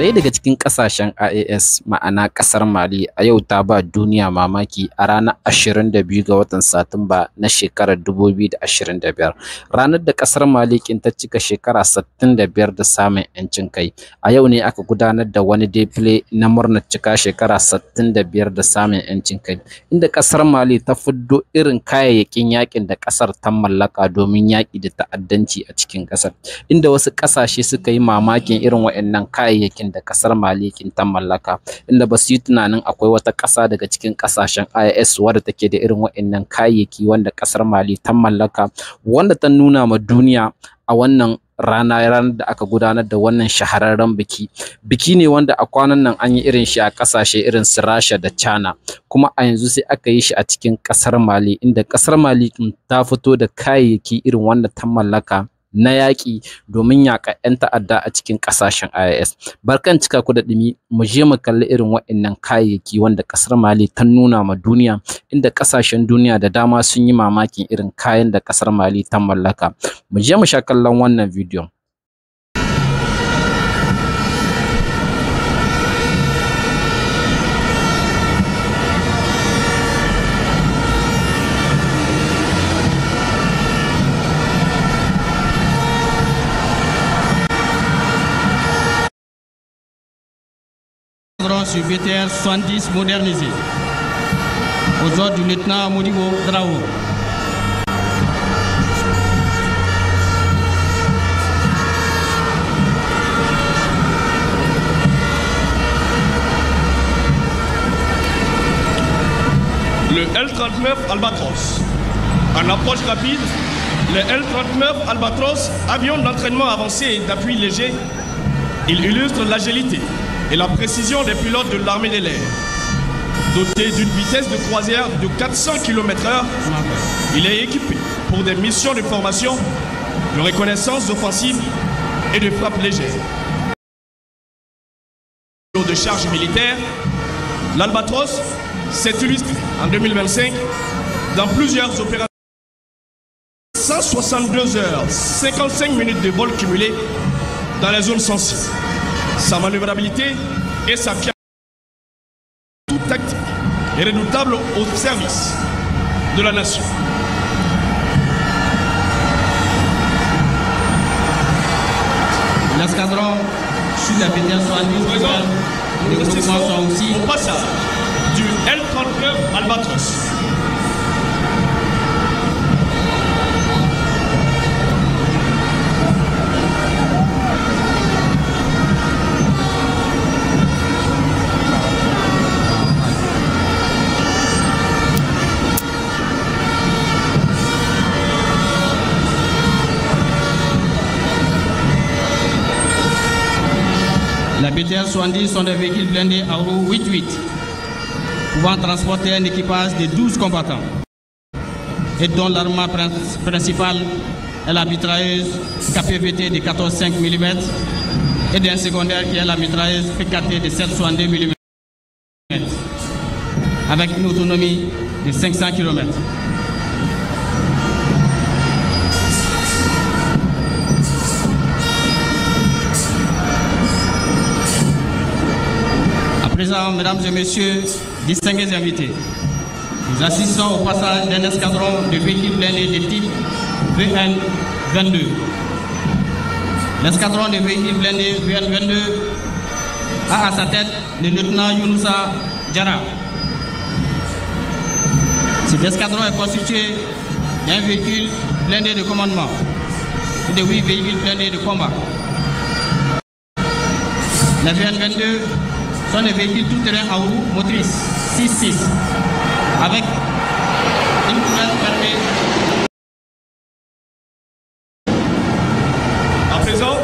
Ɗaya daga cikin ƙasashen IAS ma'ana ƙasar Mali a yau ta ba duniya mamaki a ranar 22 ga watan Satumba na shekarar 2025, ranar da ƙasar Mali ta cika shekara 65 da samun 'yancin kai. A yau ne aka gudanar da wani defile na murnar cika shekara 65 da samun 'yancin kai, inda ƙasar Mali ta fiddo irin kayayyakin yakin da ƙasar ta mallaka domin yaƙi da ta'addanci a cikin ƙasar, inda wasu ƙasashe suka yi mamakin irin waɗannan kayayyakin da kasar Mali ta mallaka, inda ba su yi tunanin akwai wata ƙasa daga cikin ƙasashen IAS wadda take da irin waɗannan kayayyaki wanda kasar Mali ta mallaka, wanda ta nuna ma duniya a wannan ranar da aka gudanar da wannan shahararren biki ne wanda a kwanan nan an yi irin shi a ƙasashe irin su Rasha da China, kuma a yanzu sai aka yi shi a cikin ƙasar Mali, inda ƙasar Mali ta fito da kayayyaki irin wanda ta mallaka na yaƙi domin yaƙa 'yan ta'adda a cikin ƙasashen IAS. Barkan cika ku da ɗumi, mu je mu kalli irin waɗannan kayayyaki wanda ƙasar Mali ta nuna ma duniya, inda ƙasashen duniya da dama sun yi mamakin irin kayan da ƙasar Mali ta mallaka. Mu je mu sha kallon wannan bidiyon. Sur BTR 70 modernisé aux ordres du lieutenant Modibo Drao. Le L-39 Albatros. En approche rapide, le L-39 Albatros, avion d'entraînement avancé et d'appui léger, il illustre l'agilité et la précision des pilotes de l'armée de l'air. Doté d'une vitesse de croisière de 400 km/h, il est équipé pour des missions de formation, de reconnaissance offensive et de frappe légère. De charge militaire, l'Albatros s'est illustré en 2025 dans plusieurs opérations. 162 heures, 55 minutes de vol cumulé dans les zones sensibles. Sa manœuvrabilité et sa fiabilité, toute tactique, est redoutable au service de la nation. L'escadron sur la BTR 70, les groupements sont aussi au passage du L-39 Albatros. La BTR 70 sont des véhicules blindés à roues 8-8, pouvant transporter un équipage de 12 combattants, et dont l'armement principal est la mitrailleuse KPVT de 14,5 mm et d'un secondaire qui est la mitrailleuse PKT de 7,62 mm, avec une autonomie de 500 km. Mesdames et messieurs, distingués invités, nous assistons au passage d'un escadron de véhicules blindés de type VN-22. L'escadron de véhicules blindés VN-22 a à sa tête le lieutenant Younoussa Diarra. Cet escadron est constitué d'un véhicule blindé de commandement et de 8 véhicules blindés de combat. Les VN-22 sont des véhicules tout-terrain à roues motrices 6-6 avec une couleur fermée. À présent,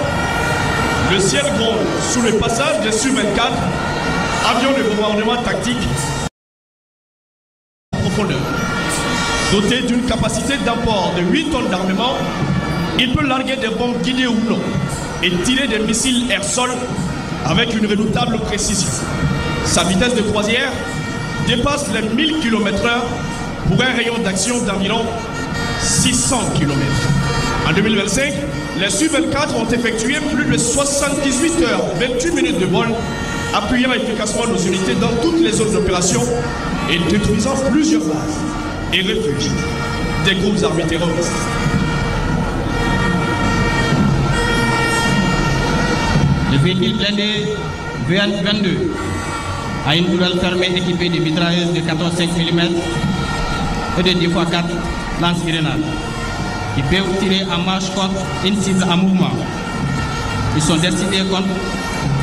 le ciel gronde sous le passage des Su-24, avions de bombardement tactique en profondeur. Doté d'une capacité d'apport de 8 tonnes d'armement, il peut larguer des bombes guidées ou non et tirer des missiles air-sol avec une redoutable précision. Sa vitesse de croisière dépasse les 1000 km/h pour un rayon d'action d'environ 600 km. En 2025, les Su-24 ont effectué plus de 78 heures, 28 minutes de vol, appuyant efficacement nos unités dans toutes les zones d'opération et détruisant plusieurs bases et refuges des groupes armés terroristes. Le véhicule blindé VN-22 a une tourelle fermée équipée de mitrailleuses de 14,5 mm et de 2x4 lance-grenades qui peuvent tirer en marche contre une cible en mouvement. Ils sont destinés contre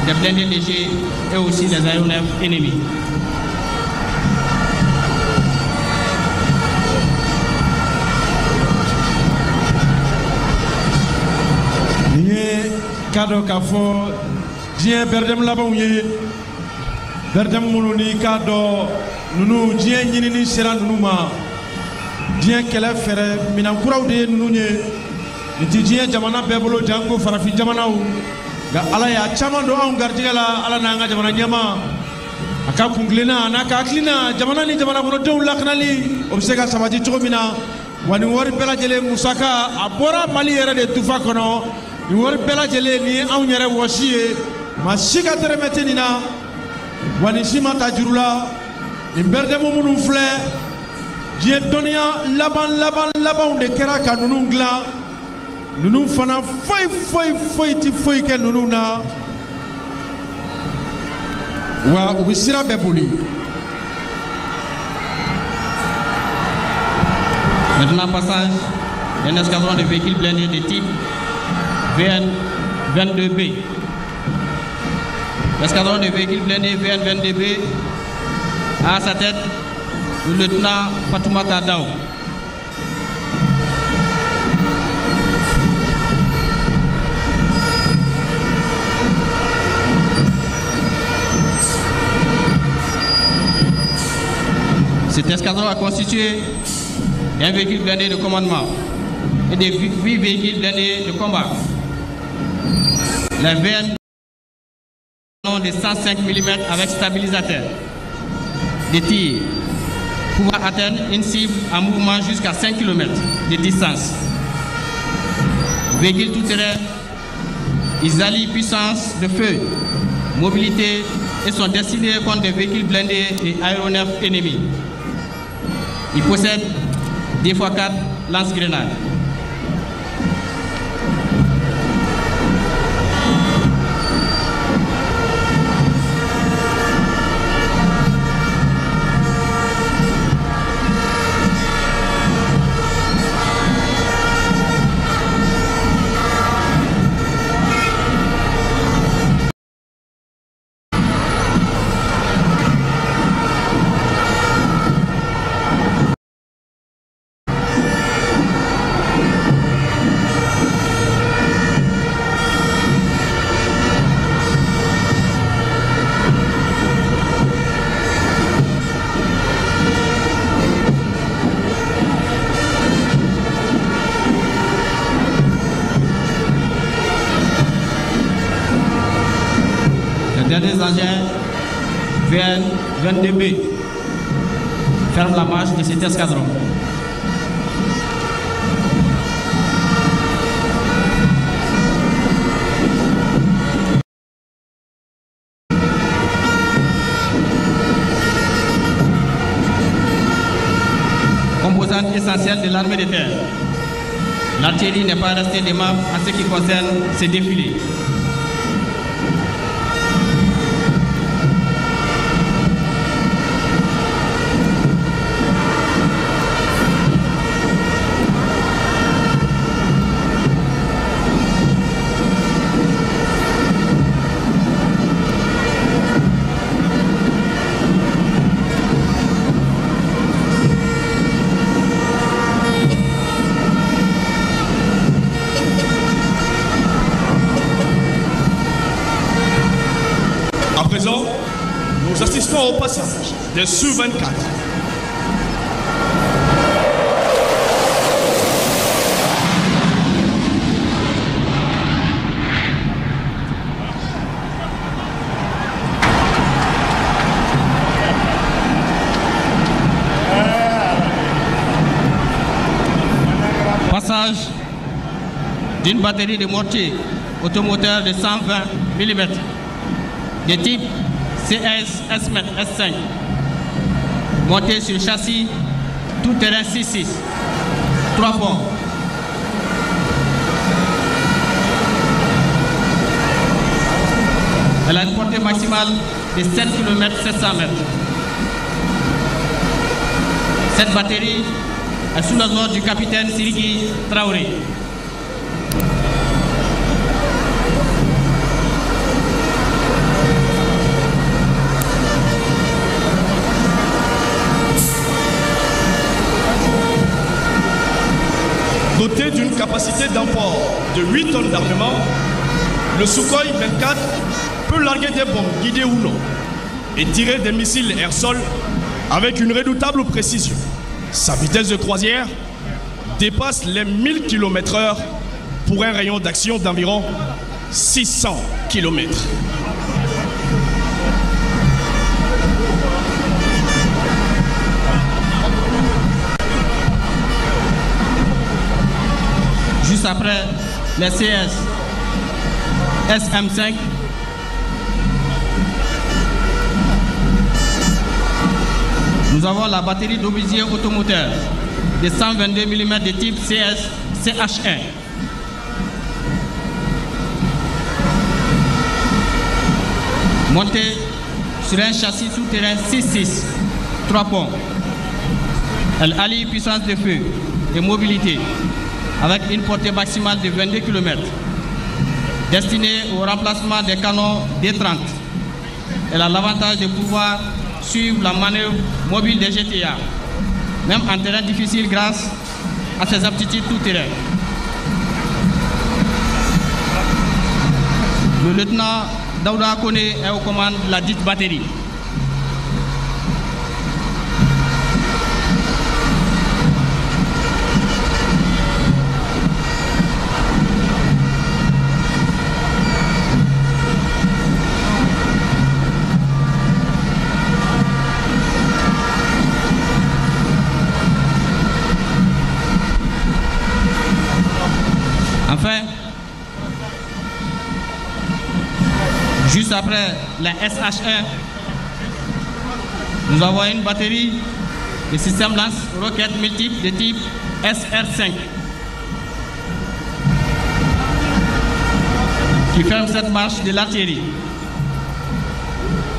des blindés légers et aussi des aéronefs ennemis. Kado kafo diɲɛ bɛrɛdɛm labanw ye bɛrɛdɛm minnu ni k'a dɔn ninnu diɲɛ ɲinini sera ninnu ma diɲɛ kɛlɛ fɛrɛ minɛn kuraw de ye ninnu ye nin ti diɲɛ jamana bɛɛ bolo janko farafin jamanaw nka ala y'a caman don anw garijɛgɛ la ala n'an ka jamana ɲɛma a ka kunkilenna a n'a ka hakilina jamana ni jamana kɔnɔdenw lakanali o bɛ se ka sabati cogo min na wa nin wari bɛɛ lajɛlen musaka a bɔra mali yɛrɛ de tufa kɔnɔ. Nin wari bɛɛ lajɛlen ni anw yɛrɛ wɔsi ye maa si ka dɛrɛmɛ tɛ nin na wa nin si ma ta juru la nin bɛrɛdɛmu minnu filɛ diɲɛ dɔnniya labanw de kɛra ka ninnu dilan ninnu fana foyi tɛ foyi kɛ ninnu na wa u bɛ sira bɛɛ boli. Maintenant passage d'un escadron de véhicules blindés de type VN-22B. L'escadron de véhicules blindés VN-22B a à sa tête le lieutenant Fatoumata Dao. Cet escadron a constitué un véhicule blindé de commandement et des 8 véhicules blindés de combat. Les VN ont de 105 mm avec stabilisateur de tir pouvant atteindre une cible en mouvement jusqu'à 5 km de distance. Véhicules tout-terrain, ils allient puissance de feu, mobilité et sont destinés contre des véhicules blindés et aéronefs ennemis. Ils possèdent 2x4 lance-grenades. Derniers engins VN-22B ferment la marche de cet escadron. Composante essentielle de l'armée de terre. L'artillerie n'est pas restée des membres en ce qui concerne ces défilés. Nous assistons au passage des Su-24. Passage d'une batterie de mortiers automoteurs de 120 mm de type CS S5 monté sur châssis tout-terrain 6-6, 3 ponts. Elle a une portée maximale de 7 km 700 m. Cette batterie est sous les ordres du capitaine Siriki Traoré. Doté d'une capacité d'emport de 8 tonnes d'armement, le Sukhoi 24 peut larguer des bombes guidées ou non et tirer des missiles air-sol avec une redoutable précision. Sa vitesse de croisière dépasse les 1000 km/h pour un rayon d'action d'environ 600 km. Juste après les CS SM5, nous avons la batterie d'obus automoteur de 122 mm de type CS CH1. Montée sur un châssis souterrain 6-6, 3 ponts. Elle allie puissance de feu et mobilité avec une portée maximale de 22 km, destinée au remplacement des canons D30. Elle a l'avantage de pouvoir suivre la manœuvre mobile des GTA, même en terrain difficile grâce à ses aptitudes tout-terrain. Le lieutenant Daouda Kone est aux commandes de la dite batterie. Enfin, juste après la SH1, nous avons une batterie de système lance-roquettes multiples de type SR5 qui ferme cette marche de l'artillerie.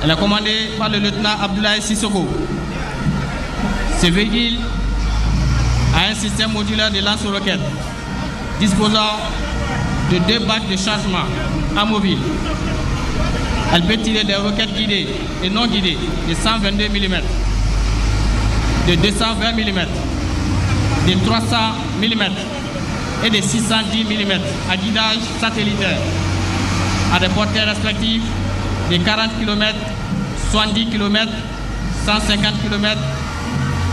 Elle est commandée par le lieutenant Abdoulaye Sissoko. Ce véhicule a un système modulaire de lance-roquettes disposant de 2 bacs de chargement amovibles. Elle peut tirer des roquettes guidées et non guidées de 122 mm, de 220 mm, de 300 mm et de 610 mm à guidage satellitaire à des portées respectives de 40 km, 70 km, 150 km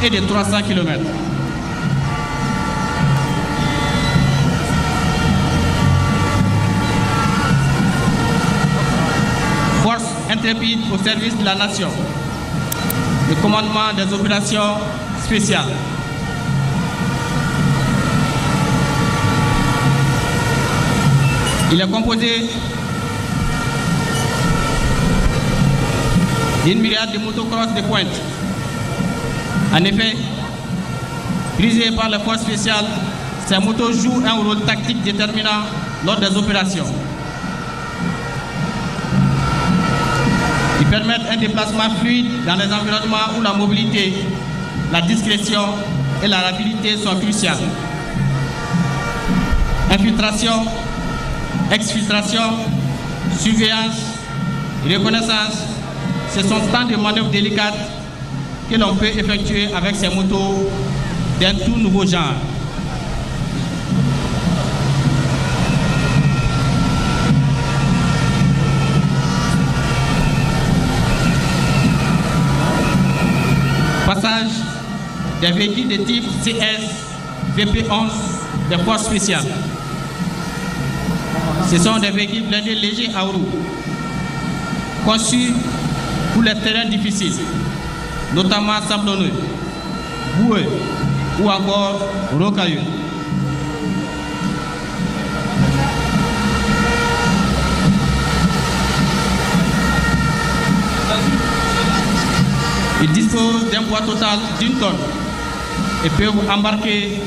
et de 300 km. Force intrépide au service de la nation. Le commandement des opérations spéciales. Il est composé d'une myriade de motocross de pointe. En effet, brisées par les forces spéciales, ces motos jouent un rôle tactique déterminant lors des opérations. Ils permettent un déplacement fluide dans les environnements où la mobilité, la discrétion et la rapidité sont cruciales. Infiltration, exfiltration, surveillance, reconnaissance, ce sont tant de manœuvres délicates que l'on peut effectuer avec ces motos d'un tout nouveau genre. Passage des véhicules de type CS VP11 des forces spéciales. Ce sont des véhicules blindés légers à roues, conçus pour les terrains difficiles, notamment sablonneux, boueux ou encore rocailleux. Ils disposent d'un poids total d'1 tonne et peuvent embarquer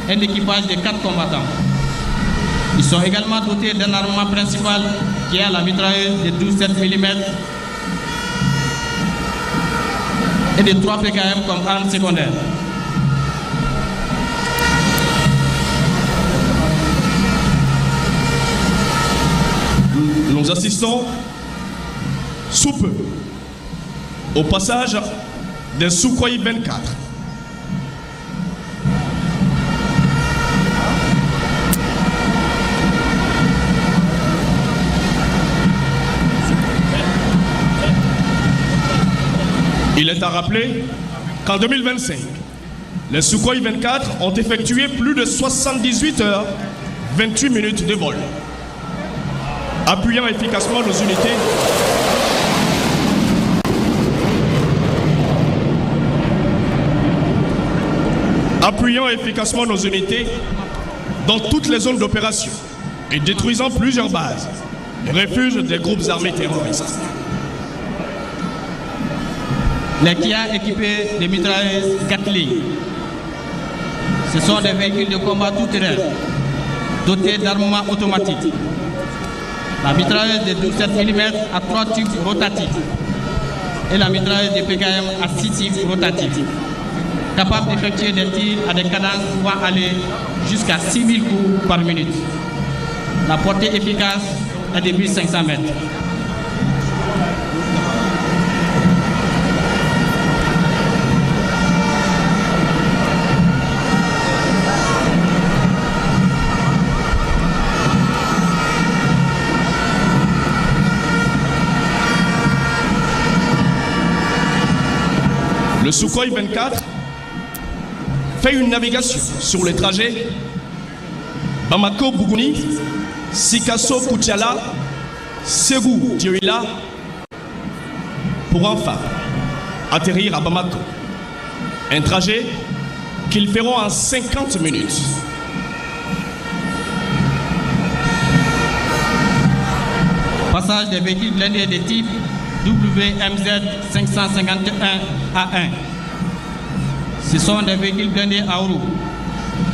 un équipage de 4 combattants. Ils sont également dotés d'un armement principal qui est la mitrailleuse de 12,7 mm et de 3 PKM comme arme secondaire. Nous assistons sous peu au passage des Sukhoi 24. Il est à rappeler qu'en 2025, les Sukhoi 24 ont effectué plus de 78 heures, 28 minutes de vol, appuyant efficacement nos unités dans toutes les zones d'opération et détruisant plusieurs bases et refuges des groupes armés terroristes. Les Kia équipés de mitrailleuses Gatling. Ce sont des véhicules de combat tout-terrain dotés d'armement automatique. La mitrailleuse de 12,7 mm à 3 tubes rotatifs et la mitrailleuse de PKM à 6 tubes rotatifs, capable d'effectuer des tirs à des cadences pouvant aller jusqu'à 6000 coups par minute. La portée efficace est de 1500 mètres. Le Sukhoi 24 fait une navigation sur les trajets Bamako-Bougouni, Sikasso-Koutiala, Ségou-Dioïla pour enfin atterrir à Bamako. Un trajet qu'ils feront en 50 minutes. Passage des véhicules blindés de type WMZ 551A1. Ce sont des véhicules blindés à roues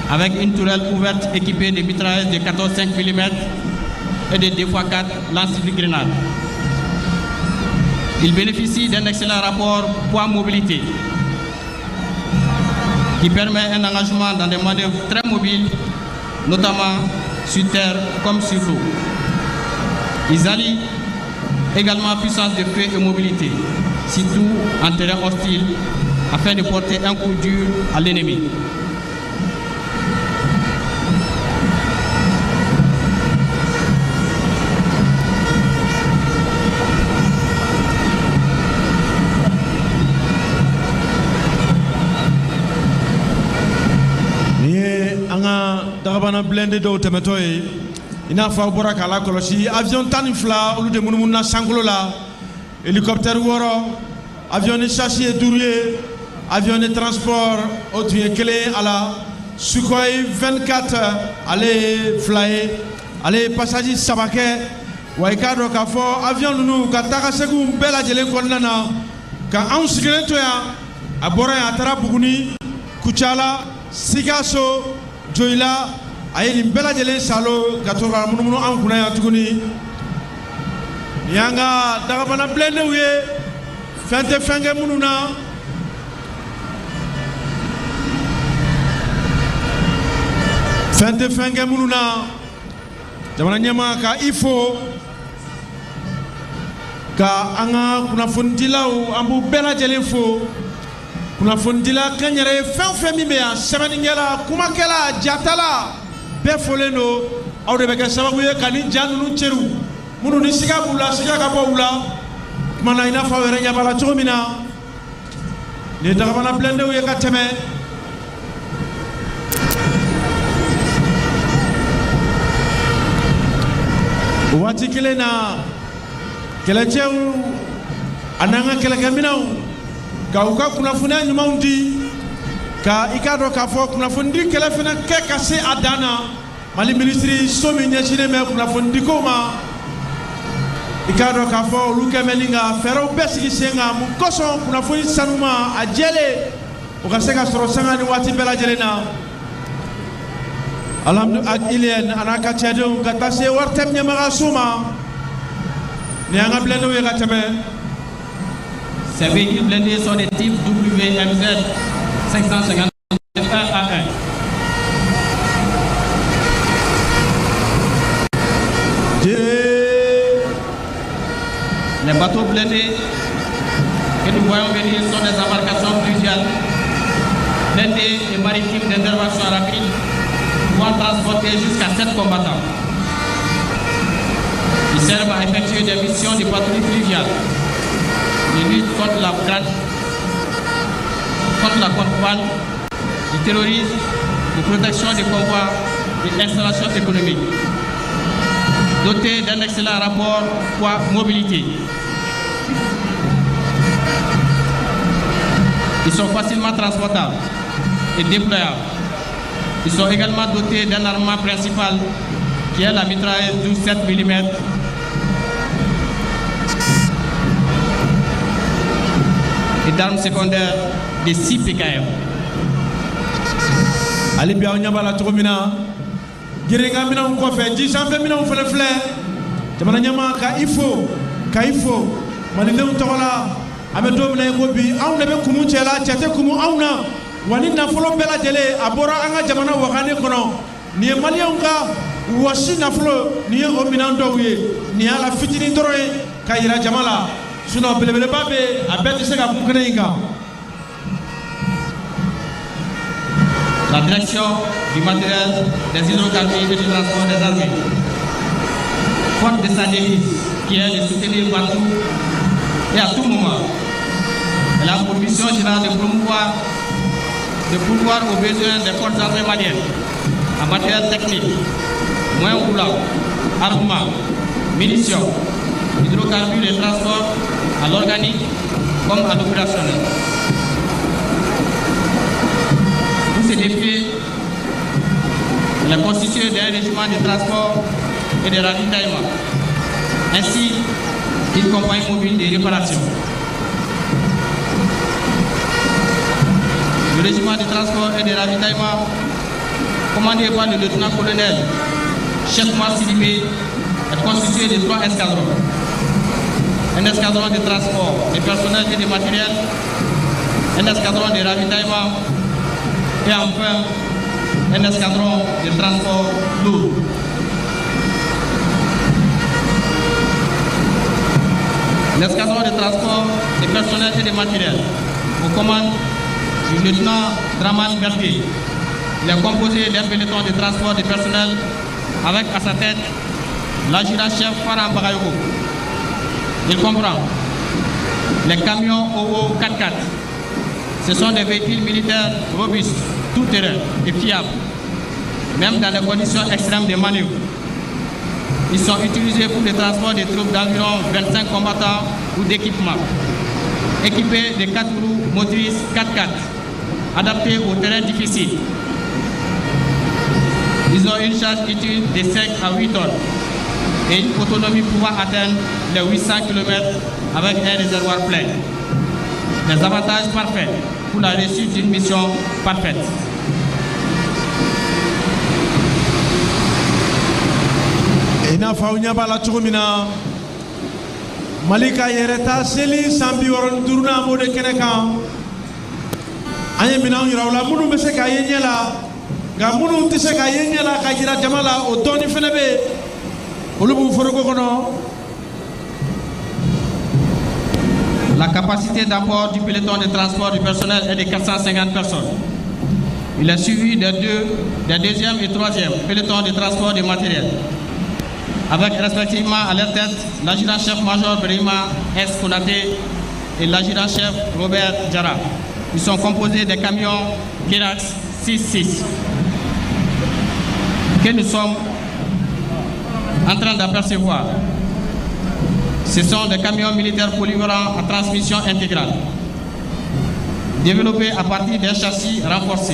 avec une tourelle ouverte équipée de mitrailleuses de 14,5 mm et de 2x4 lance-grenades. Ils bénéficient d'un excellent rapport poids-mobilité qui permet un engagement dans des manœuvres très mobiles, notamment sur terre comme sur l'eau. Ils allient également puissance de feu et mobilité, surtout en terrain hostile, afin de porter un coup dur à l'ennemi. Darabana blende do temetoy ina fa bora kala kolosi avion tanifla olu de munumuna sangolo la hélicoptère woro avion de chasse et dourier avion de transport autre clé à la Sukhoi 24 allez flyer allez passager sabake waikado ka fo avion nu ka taka segu bela jele konnana ka an sigire to ya abora ya tara Buguni Kuchala Sikasso Dioïla ayi bela jele salo ka to ka munumunu an kuna ya tuguni yanga Darabana blende uye fente fenge mununa fente fenge mununa jamana nyama ka ifo ka anga kuna fondilaw ambu bela jele fo kuna fondila kanyere fen mi be ya semaningela kuma kala jatala be foleno awde be ka sababu ye kani jannu ceru munu ni siga bula siga ka bawula mana ina fa were nya bala chomina ne Darabana blende uye ka teme wati kilena kele chew ananga kele kaminaw ka uka kunafunia nyuma undi ka ikado ka fo kunafundi kele fena ke kase adana mali ministry somi nyeshine me kunafundi koma ikado ka fo luke melinga fero besigi senga mu koso kuna fo sanuma ajele o ka sega soro sanga ni wati bela jelena alhamdulillah ak ilien anaka tiadon ka tase wartem nyama suma ni anga blendo ye gatame. Ces véhicules blindés sont des types WMZ 550 1A1. Les bateaux blindés que nous voyons venir sont des embarcations fluviales blindées et maritimes d'intervention rapide pouvant transporter jusqu'à 7 combattants. Ils servent à effectuer des missions de patrouille fluviale, de lutte contre la contrebande, du terrorisme, de protection des convois et installations économiques. Dotés d'un excellent rapport poids-mobilité. Ils sont facilement transportables et déployables. Ils sont également dotés d'un armement principal qui est la mitrailleuse 12,7 mm et d'armes secondaires de 6 PKM. Ali biaw nyabala tugumina girenga mina ko fe ji sambe mina fele fle jamana nyama ka ifo mani lew tola abe domina ko bi aw be kumu cela cete kumu awna wani na folo bela jele abora anga jamana wakane kono ni malion ka wasi na folo ni o minan dowye ni ala fitini doroy kayira jamala suno belebele babe abeti sega kukene inga. La direction du matériel, des hydrocarbures et du transport des armées, forte de sa devise, qui est de soutenir partout et à tout moment. Elle a pour mission générale de pourvoir aux besoins des forces armées maliennes en matériel technique, moyens roulants, armement, munitions, hydrocarbures et transport à l'organique comme à l'opérationnel. Ces défis, elle est constituée d'un régiment de transport et de ravitaillement, ainsi qu'une compagnie mobile de réparation. Le régiment de transport et de ravitaillement, commandé par le lieutenant-colonel Cheikh Marsilibé, est constitué de 3 escadrons. Un escadron de transport de personnel et de matériel, un escadron de ravitaillement, et enfin un escadron de transport lourd. L'escadron de transport de personnel et de matériel aux commandes du lieutenant Draman Berthier. Il est composé d'un peloton de transport de personnel avec à sa tête l'adjudant-chef Farhan Bagayoko. Il comprend les camions OO 4x4. Ce sont des véhicules militaires robustes, tout-terrain et fiables, même dans les conditions extrêmes de manœuvre. Ils sont utilisés pour le transport des troupes d'environ 25 combattants ou d'équipements, équipés de 4 roues motrices 4x4, adaptés aux terrains difficiles. Ils ont une charge utile de 5 à 8 tonnes et une autonomie pouvant atteindre les 800 km avec un réservoir plein. Des avantages parfaits pour la réussite d'une mission parfaite. Ina faunya bala chugumina Malika yereta seli sambi woron durna mode keneka anye mina yrawla munu bese ka yenyela ga munu tise ka yenyela ka jira jamala o doni fenebe olubu foroko kono. La capacité d'apport du peloton de transport du personnel est de 450 personnes. Il est suivi des deuxième et troisième pelotons de transport de matériel, avec respectivement à leur tête l'adjudant-chef-major Brima S. Konaté et l'adjudant-chef Robert Djara. Ils sont composés des camions Kirax 6-6 que nous sommes en train d'apercevoir. Ce sont des camions militaires polyvalents à transmission intégrale, développés à partir d'un châssis renforcé.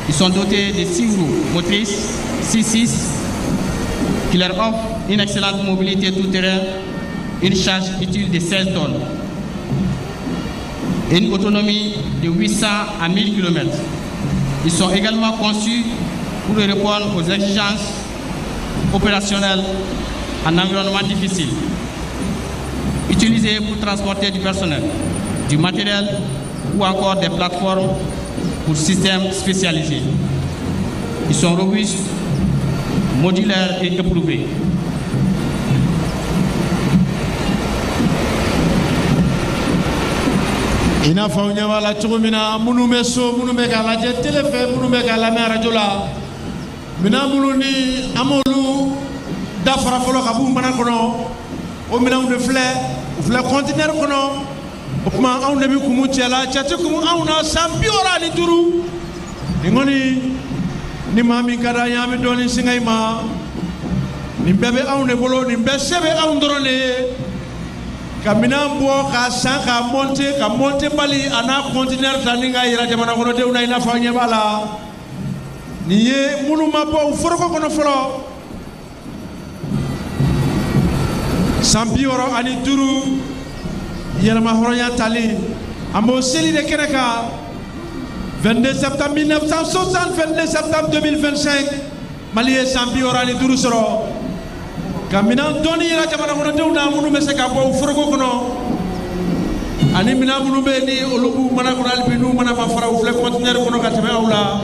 Ils sont dotés de 6 roues motrices 6-6 qui leur offrent une excellente mobilité tout-terrain, une charge utile de 16 tonnes et une autonomie de 800 à 1000 km. Ils sont également conçus pour répondre aux exigences opérationnelles en environnement difficile, utilisés pour transporter du personnel, du matériel ou encore des plateformes pour systèmes spécialisés. Ils sont robustes, modulaires et éprouvés. I n'a fɔ ɲɛb'a la cogo min na minnu bɛ so minnu bɛ k'a lajɛ tele fɛ minnu bɛ k'a lamɛn arajo la minɛn minnu ni an b'olu dafara fɔlɔ ka b'u mana kɔnɔ o minɛnw de filɛ u filɛ kɔntinɛri kɔnɔ o tuma anw de bɛ kumu cɛ la cɛ tɛ kumu anw na san 65 nin kɔni ni maa min ka d'an ye an bɛ dɔɔnin singa i ma nin bɛɛ bɛ anw de bolo nin bɛɛ se bɛ anw dɔrɔn de ye. Ka minɛn bɔ ka san ka monter bali a n'a conteneur ta ni ka yira jamana kɔnɔdenw na i n'a fɔ an ɲɛ b'a la nin ye minnu ma bɔ u foroko kɔnɔ fɔlɔ san 65 yɛlɛma hɔrɔnya tali an b'o seli de kɛnɛ kan 22 septembre 1960 22 septembre 2025 Mali ye san 65 sɔrɔ. Ka minɛn dɔɔni yira jamana kɔnɔdenw na minnu bɛ se ka bɔ u foroko kɔnɔ ani minɛn minnu bɛ yen ni olu b'u mana kɔnɔ hali bi n'u mana ma fara u filɛ conteneur kɔnɔ ka tɛmɛ aw la.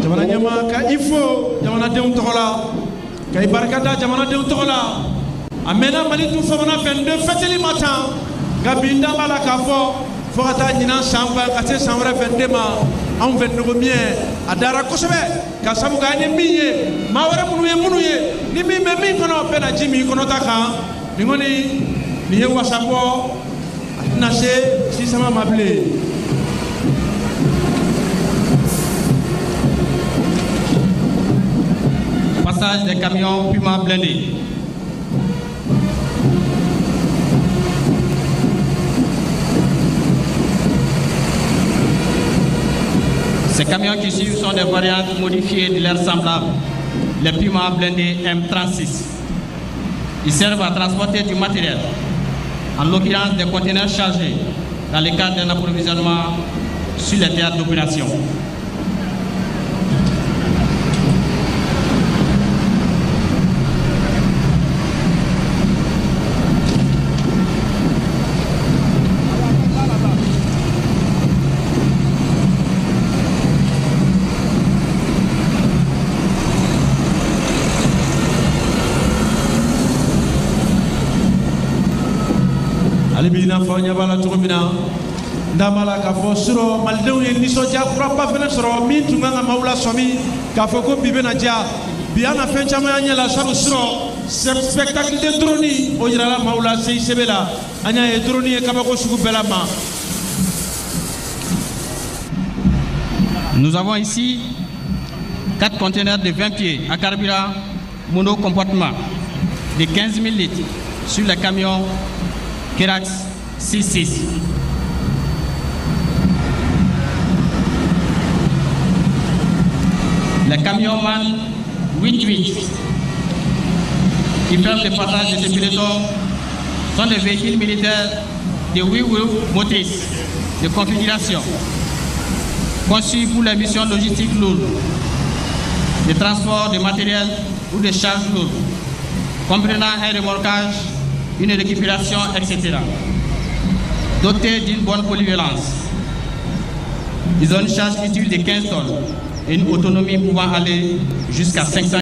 Jamana ɲɛmaa ka i fo jamanadenw tɔgɔ la ka i barikada jamanadenw tɔgɔ la a mɛnna Mali dun famana 22 fêteli ma tan nka bi n da b'a la k'a fɔ fo ka taa ɲinan san 20 ka se san wɛrɛ 22 ma. Anw fɛ nɔgɔmiyɛ a dara kosɛbɛ ka sabu k'a ni min ye maa wɛrɛ minnu ye ni min bɛ min kɔnɔ bɛɛ na ji min kɔnɔta kan nin kɔni nin ye wasabɔ a tɛna se sisama ma bilen. Passage des camions Puma blindés. Ces camions qui suivent sont des variantes modifiées de leurs semblables, les Puma blindés M36. Ils servent à transporter du matériel, en l'occurrence des conteneurs chargés, dans le cadre d'un approvisionnement sur les théâtres d'opération. Ali bi n'a fɔ ɲɛ b'a la cogo min na n da b'a la k'a fɔ surɔ malidenw ye nisɔndiya kuraba fɛnɛ sɔrɔ min tun kan ka maaw lasɔmi k'a fɔ ko bi bɛna diya bi an na fɛn caman y'an ɲɛ la sabu surɔ spectacle de drone o yirala maaw la CICB la an y'a ye drone ye kabako sugu bɛɛ la ma. Nous avons ici 4 conteneurs de 20 pieds à carburant monocomportement de 15 000 litres sur les camions Kerax 66. Les camions MAN 88 qui permettent le passage de ce peloton sont des véhicules militaires de 8 roues motrices de configuration conçus pour les missions logistiques lourdes, de transport de matériel ou de charges lourdes, comprenant un remorquage, une récupération, etc. Dotés d'une bonne polyvalence. Ils ont une charge utile de 15 tonnes et une autonomie pouvant aller jusqu'à 500